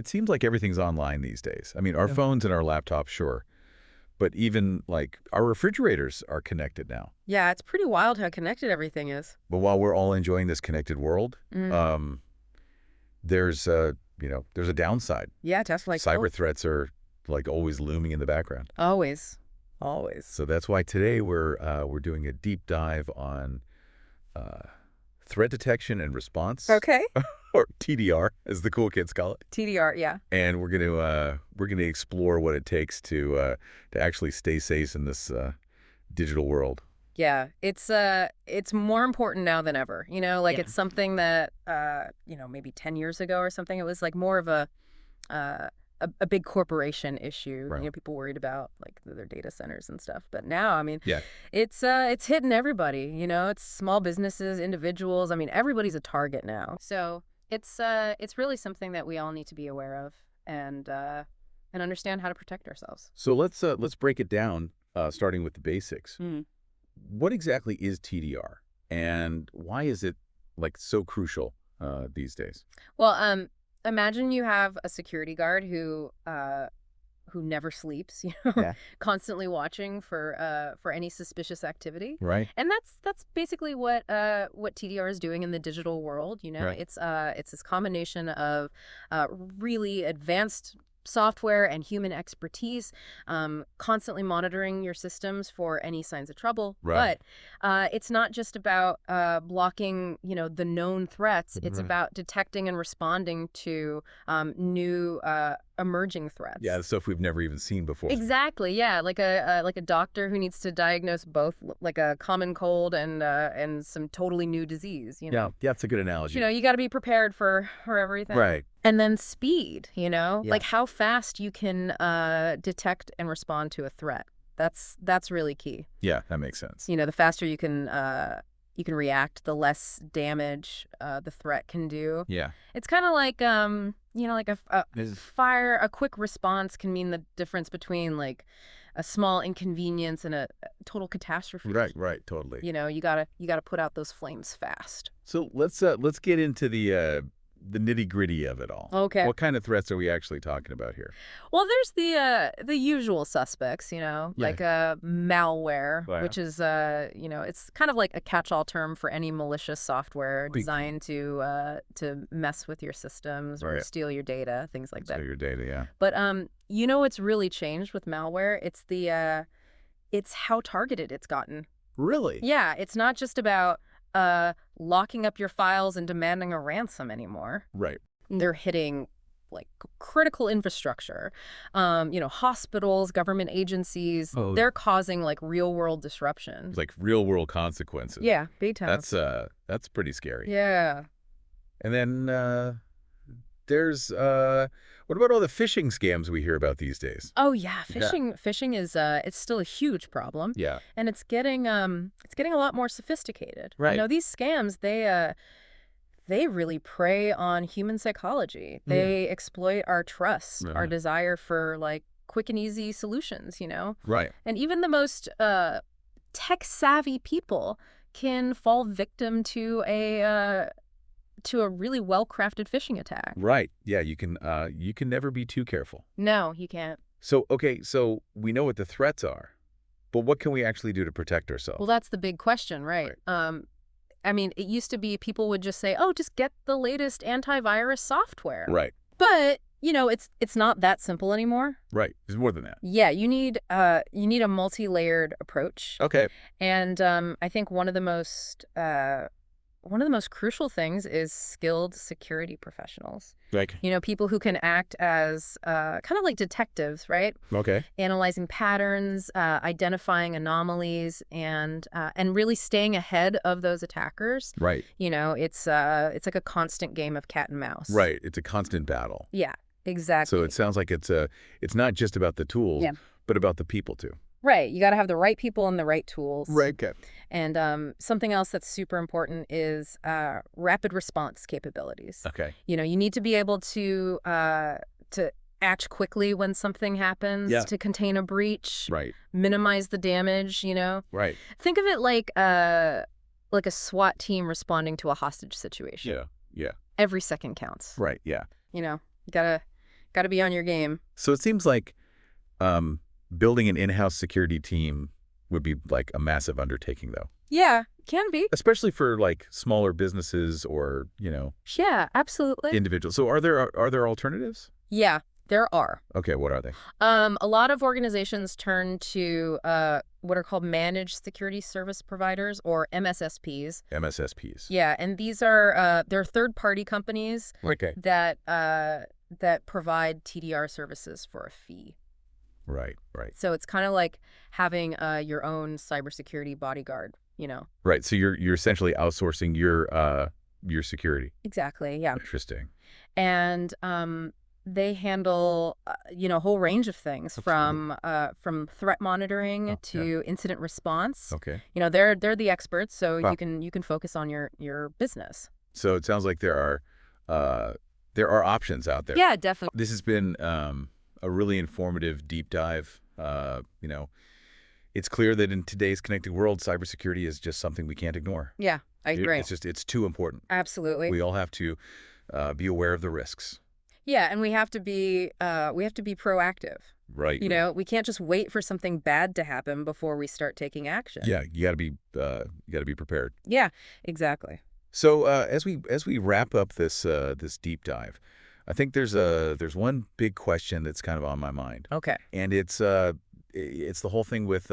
It seems like everything's online these days. I mean, our phones and our laptops, sure. But even, like, our refrigerators are connected now. Yeah, it's pretty wild how connected everything is. But while we're all enjoying this connected world, there's there's a downside. Yeah, definitely. Cyber threats are, like, always looming in the background. Always. Always. So that's why today we're doing a deep dive on threat detection and response. Okay. Or TDR, as the cool kids call it. TDR, yeah. And we're gonna explore what it takes to actually stay safe in this digital world. Yeah, it's more important now than ever. It's something that maybe 10 years ago or something, it was like more of a big corporation issue. Right. People worried about like their data centers and stuff. But now, I mean, Yeah. it's hitting everybody. It's small businesses, individuals. I mean, everybody's a target now. So it's really something that we all need to be aware of and understand how to protect ourselves. So let's break it down, starting with the basics. What exactly is TDR, and why is it like so crucial these days? Well, imagine you have a security guard who never sleeps, constantly watching for any suspicious activity. Right. And that's basically what TDR is doing in the digital world. Right. It's this combination of really advanced software and human expertise, constantly monitoring your systems for any signs of trouble. Right. But it's not just about blocking, the known threats. It's about detecting and responding to new emerging threats. Yeah, the stuff we've never even seen before. Exactly. Yeah, like a doctor who needs to diagnose both like a common cold and some totally new disease. Yeah, that's a good analogy. You got to be prepared for everything. Right. And then speed, like how fast you can detect and respond to a threat. That's really key. Yeah, that makes sense. The faster you can react, the less damage the threat can do. Yeah. It's kind of like like a quick response can mean the difference between like a small inconvenience and a total catastrophe. Right, totally. You gotta put out those flames fast. So let's get into the nitty-gritty of it all. Okay. What kind of threats are we actually talking about here? Well, there's the usual suspects, like malware, Oh, yeah. which is it's kind of like a catch-all term for any malicious software designed to mess with your systems or steal your data, things like that. Steal your data, yeah. But what's really changed with malware? It's how targeted it's gotten. Really? Yeah, it's not just about locking up your files and demanding a ransom anymore. Right. They're hitting like critical infrastructure, hospitals, government agencies. Oh. They're causing like real world disruption. Like real world consequences. Yeah, big time. That's pretty scary. Yeah. And then there's what about all the phishing scams we hear about these days? Oh yeah, phishing is it's still a huge problem. Yeah. And it's getting a lot more sophisticated. Right. These scams, they really prey on human psychology. They exploit our trust, our desire for like quick and easy solutions, Right. And even the most tech savvy people can fall victim to a really well-crafted phishing attack. Right. Yeah, you can never be too careful. No, you can't. So, okay, so we know what the threats are, but what can we actually do to protect ourselves? Well, that's the big question, right? I mean, it used to be people would just say, "Oh, just get the latest antivirus software." Right. But, it's not that simple anymore. Right. There's more than that. Yeah, you need a multi-layered approach. Okay. And I think one of the most crucial things is skilled security professionals. Like, people who can act as kind of like detectives, right? okay. Analyzing patterns, identifying anomalies, and really staying ahead of those attackers. Right. It's like a constant game of cat and mouse. Right. It's a constant battle. Yeah, exactly. So it sounds like it's not just about the tools, but about the people too. Right. You got to have the right people and the right tools. Right. Okay. And something else that's super important is rapid response capabilities. Okay. You need to be able to act quickly when something happens, to contain a breach, Right. minimize the damage, Right. Think of it like a SWAT team responding to a hostage situation. Yeah. Yeah. Every second counts. Right. Yeah. You Got to be on your game. So it seems like building an in-house security team would be like a massive undertaking, though. Yeah, can be. Especially for like smaller businesses or, Yeah, absolutely. individuals. So are there alternatives? Yeah, there are. Okay, what are they? A lot of organizations turn to what are called managed security service providers, or MSSPs. MSSPs. Yeah, and these are they're third-party companies Okay. that provide TDR services for a fee. Right. So it's kind of like having your own cybersecurity bodyguard, Right. So you're essentially outsourcing your security. Exactly, yeah. Interesting. And they handle a whole range of things, from threat monitoring to incident response. Okay. They're the experts, so Wow. you can focus on your business. So it sounds like there are options out there. Yeah, definitely. This has been a really informative deep dive. It's clear that in today's connected world, cybersecurity is just something we can't ignore. Yeah, I agree. It's too important. Absolutely. We all have to be aware of the risks. Yeah, and we have to be proactive. Right. We can't just wait for something bad to happen before we start taking action. Yeah, you got to be prepared. Yeah, exactly. So as we wrap up this deep dive, I think there's one big question that's kind of on my mind. Okay. And it's the whole thing with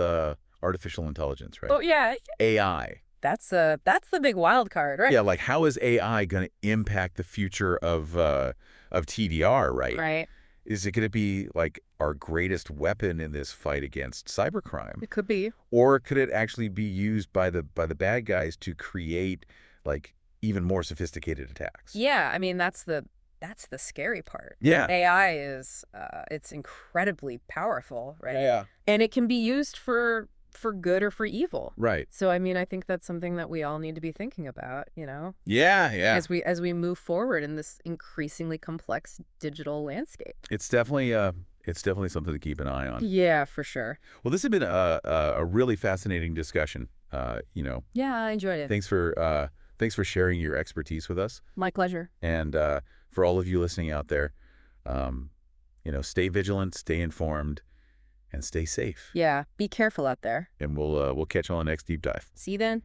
artificial intelligence, right? Oh yeah. AI. That's the big wild card, right? Yeah, like how is AI going to impact the future of TDR, right? Right. Is it going to be like our greatest weapon in this fight against cybercrime? It could be. Or could it actually be used by the bad guys to create like even more sophisticated attacks? Yeah, I mean that's the scary part. Yeah. AI is it's incredibly powerful, right? Yeah. And it can be used for good or for evil. Right. So I mean, I think that's something that we all need to be thinking about, Yeah. as we move forward in this increasingly complex digital landscape. It's definitely something to keep an eye on. Yeah, for sure. Well, this has been a really fascinating discussion. Yeah, I enjoyed it. Thanks for sharing your expertise with us. My pleasure. And for all of you listening out there, stay vigilant, stay informed, and stay safe. Yeah, be careful out there. And we'll catch you on the next deep dive. See you then.